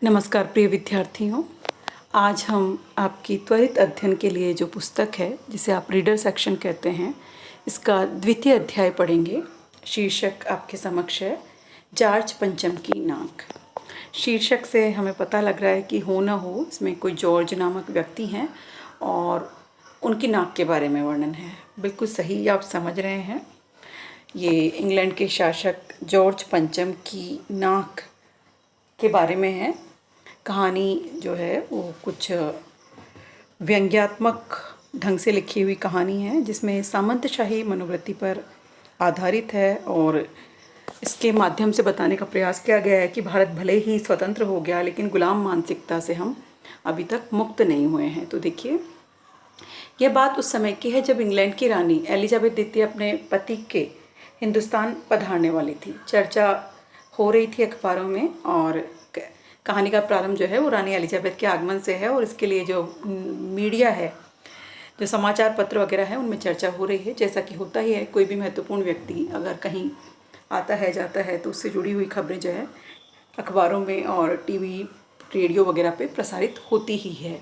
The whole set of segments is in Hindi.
नमस्कार प्रिय विद्यार्थियों। आज हम आपकी त्वरित अध्ययन के लिए जो पुस्तक है जिसे आप रीडर सेक्शन कहते हैं, इसका द्वितीय अध्याय पढ़ेंगे। शीर्षक आपके समक्ष है जॉर्ज पंचम की नाक। शीर्षक से हमें पता लग रहा है कि हो न हो इसमें कोई जॉर्ज नामक व्यक्ति हैं और उनकी नाक के बारे में वर्णन है। बिल्कुल सही आप समझ रहे हैं। ये इंग्लैंड के शासक जॉर्ज पंचम की नाक के बारे में है। कहानी जो है वो कुछ व्यंग्यात्मक ढंग से लिखी हुई कहानी है जिसमें सामंतशाही मनोवृत्ति पर आधारित है और इसके माध्यम से बताने का प्रयास किया गया है कि भारत भले ही स्वतंत्र हो गया लेकिन गुलाम मानसिकता से हम अभी तक मुक्त नहीं हुए हैं। तो देखिए, यह बात उस समय की है जब इंग्लैंड की रानी एलिजाबेथ द्वितीय अपने पति के हिंदुस्तान पधारने वाली थी। चर्चा हो रही थी अखबारों में और कहानी का प्रारंभ जो है वो रानी एलिजाबेथ के आगमन से है और इसके लिए जो मीडिया है, जो समाचार पत्र वगैरह है, उनमें चर्चा हो रही है। जैसा कि होता ही है, कोई भी महत्वपूर्ण व्यक्ति अगर कहीं आता है जाता है तो उससे जुड़ी हुई खबरें जो है अखबारों में और टीवी रेडियो वगैरह पे प्रसारित होती ही है।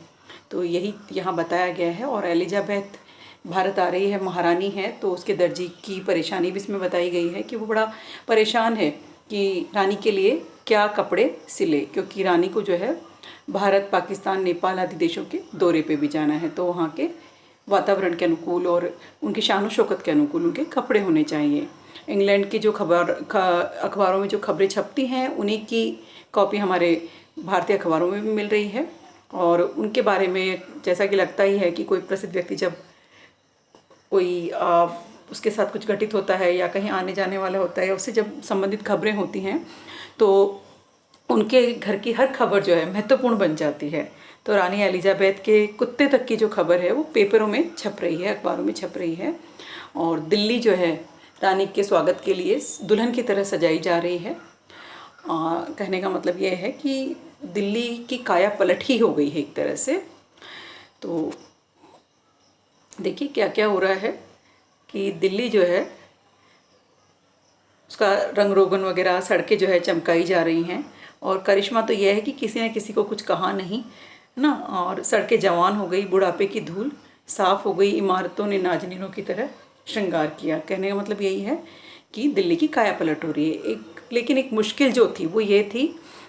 तो यही यहाँ बताया गया है। और एलिजाबेथ भारत आ रही है, महारानी है, तो उसके दर्जी की परेशानी भी इसमें बताई गई है कि वो बड़ा परेशान है कि रानी के लिए क्या कपड़े सिले, क्योंकि रानी को जो है भारत, पाकिस्तान, नेपाल आदि देशों के दौरे पे भी जाना है। तो वहाँ के वातावरण के अनुकूल और उनकी शान शौकत के अनुकूल उनके कपड़े होने चाहिए। इंग्लैंड की जो अखबारों में जो खबरें छपती हैं उन्हीं की कॉपी हमारे भारतीय अखबारों में भी मिल रही है। और उनके बारे में जैसा कि लगता ही है कि कोई प्रसिद्ध व्यक्ति जब कोई उसके साथ कुछ घटित होता है या कहीं आने जाने वाला होता है, उससे जब संबंधित खबरें होती हैं तो उनके घर की हर खबर जो है महत्वपूर्ण बन जाती है। तो रानी एलिजाबेथ के कुत्ते तक की जो खबर है वो पेपरों में छप रही है, अखबारों में छप रही है। और दिल्ली जो है रानी के स्वागत के लिए दुल्हन की तरह सजाई जा रही है। कहने का मतलब ये है कि दिल्ली की काया पलट ही हो गई है एक तरह से। तो देखिए क्या क्या हो रहा है कि दिल्ली जो है उसका रंग रोगन वगैरह, सड़कें जो है चमकाई जा रही हैं। और करिश्मा तो यह है कि किसी ने किसी को कुछ कहा नहीं ना। और सड़कें जवान हो गई, बुढ़ापे की धूल साफ हो गई, इमारतों ने नाजनीनों की तरह श्रृंगार किया। कहने का मतलब यही है कि दिल्ली की काया पलट हो रही है। लेकिन एक मुश्किल जो थी वो ये थी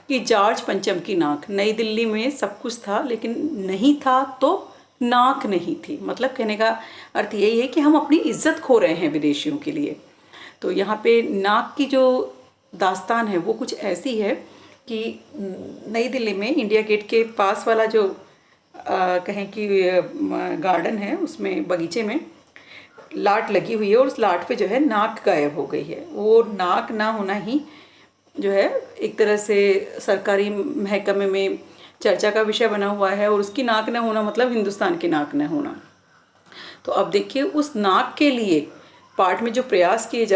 कि जॉर्ज पंचम की नाक। नई दिल्ली में सब कुछ था लेकिन नहीं था तो नाक नहीं थी। मतलब कहने का अर्थ यही है कि हम अपनी इज्जत खो रहे हैं विदेशियों के लिए। तो यहाँ पे नाक की जो दास्तान है वो कुछ ऐसी है कि नई दिल्ली में इंडिया गेट के पास वाला जो कहें कि गार्डन है, उसमें बगीचे में लाट लगी हुई है और उस लाट पे जो है नाक गायब हो गई है। वो नाक ना होना ही जो है एक तरह से सरकारी महकमे में चर्चा का विषय बना हुआ है। और उसकी नाक न होना मतलब हिंदुस्तान की नाक न होना। तो अब देखिए, उस नाक के लिए पार्ट में जो प्रयास किए